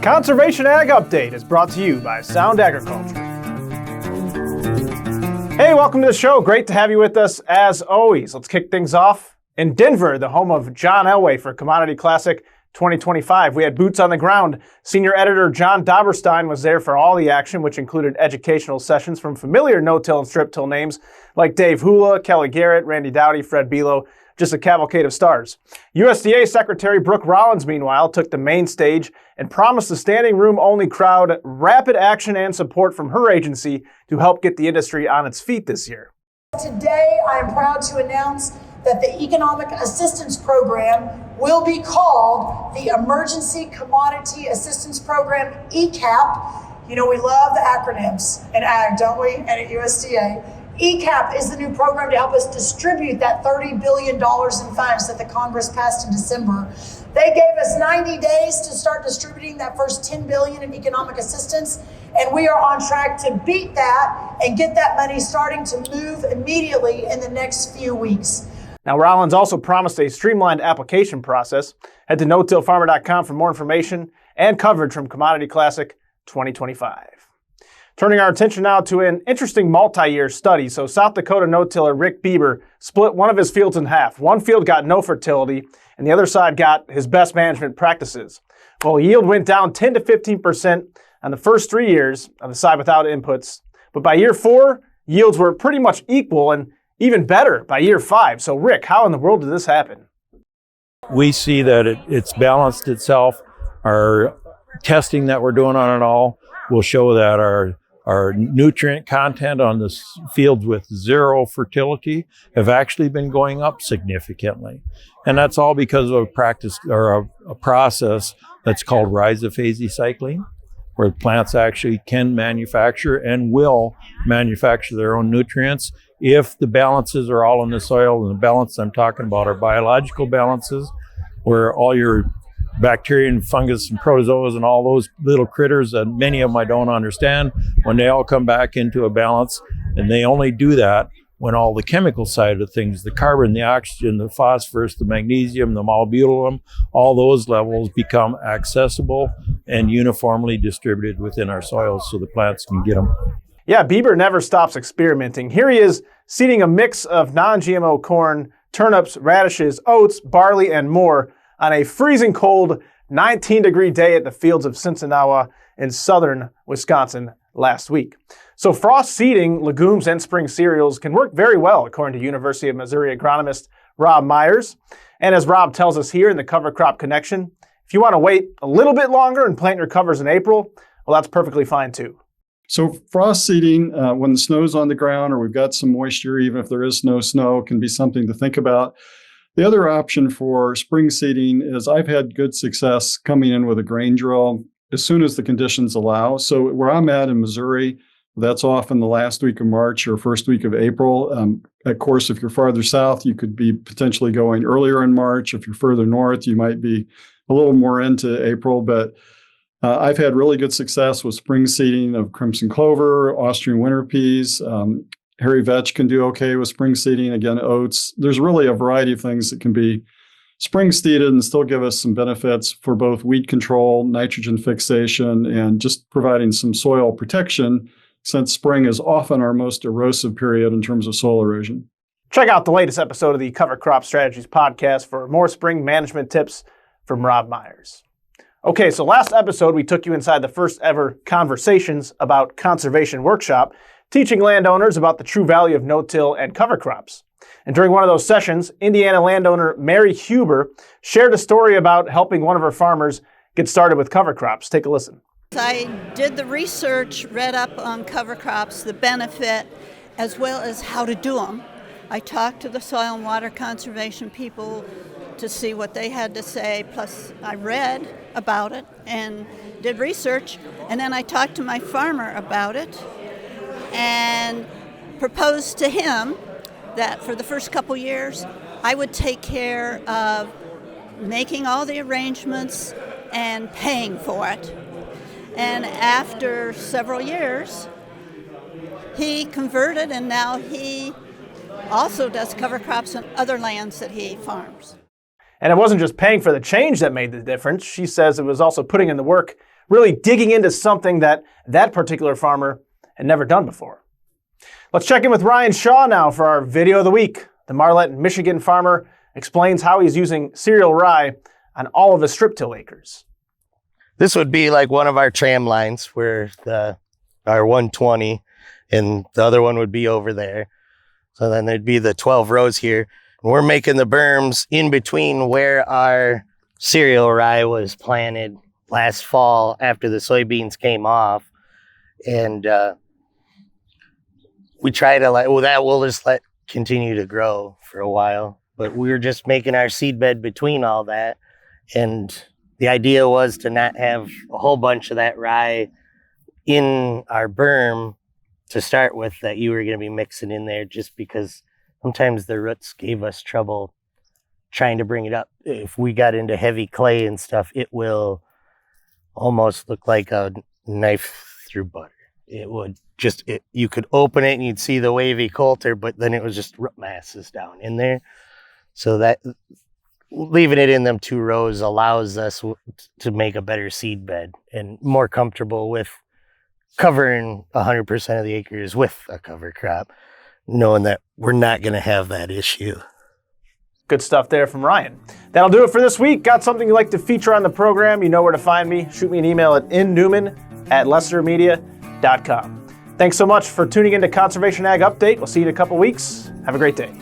Conservation Ag Update is brought to you by Sound Agriculture. Hey, welcome to the show. Great to have you with us as always. Let's kick things off in Denver, the home of John Elway for Commodity Classic 2025. We had boots on the ground. Senior editor John Doberstein was there for all the action, which included educational sessions from familiar no-till and strip-till names like Dave Hula, Kelly Garrett, Randy Dowdy, Fred Belo, just a cavalcade of stars. USDA Secretary Brooke Rollins, meanwhile, took the main stage and promised the standing room only crowd rapid action and support from her agency to help get the industry on its feet this year. Today, I am proud to announce that the Economic Assistance Program will be called the Emergency Commodity Assistance Program, ECAP. You know, we love the acronyms in ag, don't we? And at USDA. ECAP is the new program to help us distribute that $30 billion in funds that the Congress passed in December. They gave us 90 days to start distributing that first $10 billion in economic assistance, and we are on track to beat that and get that money starting to move immediately in the next few weeks. Now, Rollins also promised a streamlined application process. Head to no-tillfarmer.com for more information and coverage from Commodity Classic 2025. Turning our attention now to an interesting multi-year study. So South Dakota no-tiller Rick Bieber split one of his fields in half. One field got no fertility, and the other side got his best management practices. Well, yield went down 10 to 15% on the first 3 years on the side without inputs. But by year 4, yields were pretty much equal and even better by year 5. So Rick, how in the world did this happen? We see that it's balanced itself. Our testing that we're doing on it all will show that our nutrient content on the fields with zero fertility have actually been going up significantly. And that's all because of a process that's called rhizophase cycling, where plants actually can manufacture and will manufacture their own nutrients if the balances are all in the soil. And the balance I'm talking about are biological balances, where all your bacteria and fungus and protozoas and all those little critters that many of them I don't understand, when they all come back into a balance. And they only do that when all the chemical side of things, the carbon, the oxygen, the phosphorus, the magnesium, the molybdenum, all those levels become accessible and uniformly distributed within our soils so the plants can get them. Yeah, Bieber never stops experimenting. Here he is seeding a mix of non-GMO corn, turnips, radishes, oats, barley, and more on a freezing cold 19-degree day at the fields of Sinsinawa in southern Wisconsin last week. So frost seeding legumes and spring cereals can work very well, according to University of Missouri agronomist Rob Myers. And as Rob tells us here in the Cover Crop Connection, if you want to wait a little bit longer and plant your covers in April, well, that's perfectly fine too. So frost seeding, when the snow's on the ground or we've got some moisture, even if there is no snow, can be something to think about. The other option for spring seeding is I've had good success coming in with a grain drill as soon as the conditions allow. So where I'm at in Missouri, that's often the last week of March or first week of April. Of course, if you're farther south, you could be potentially going earlier in March. If you're further north, you might be a little more into April. But I've had really good success with spring seeding of crimson clover, Austrian winter peas. Hairy vetch can do okay with spring seeding. Again, oats. There's really a variety of things that can be spring seeded and still give us some benefits for both weed control, nitrogen fixation, and just providing some soil protection, since spring is often our most erosive period in terms of soil erosion. Check out the latest episode of the Cover Crop Strategies podcast for more spring management tips from Rob Myers. Okay, so last episode we took you inside the first ever Conversations About Conservation workshop, teaching landowners about the true value of no-till and cover crops. And during one of those sessions, Indiana landowner Mary Huber shared a story about helping one of her farmers get started with cover crops. Take a listen. I did the research, read up on cover crops, the benefit, as well as how to do them. I talked to the soil and water conservation people to see what they had to say, plus I read about it and did research, and then I talked to my farmer about it and proposed to him that for the first couple years, I would take care of making all the arrangements and paying for it. And after several years, he converted, and now he also does cover crops on other lands that he farms. And it wasn't just paying for the change that made the difference. She says it was also putting in the work really digging into something that particular farmer had never done before. Let's check in with Ryan Shaw now for our video of the week. The Marlette, Michigan farmer explains how he's using cereal rye on all of his strip-till acres. This would be like one of our tram lines where our 120 and the other one would be over there. So then there'd be the 12 rows here. And we're making the berms in between where our cereal rye was planted last fall after the soybeans came off. And we try to we'll just let continue to grow for a while. But we were just making our seed bed between all that. And the idea was to not have a whole bunch of that rye in our berm to start with that you were going to be mixing in there, just because sometimes the roots gave us trouble trying to bring it up. If we got into heavy clay and stuff, it will almost look like a knife through butter. It would you could open it and you'd see the wavy coulter, but then it was just root masses down in there. So that leaving it in them 2 rows allows us to make a better seed bed and more comfortable with covering 100% of the acres with a cover crop, knowing that we're not going to have that issue. Good stuff there from Ryan. That'll do it for this week. Got something you'd like to feature on the program? You know where to find me. Shoot me an email at nnewman@lessermedia.com. Thanks so much for tuning into Conservation Ag Update. We'll see you in a couple weeks. Have a great day.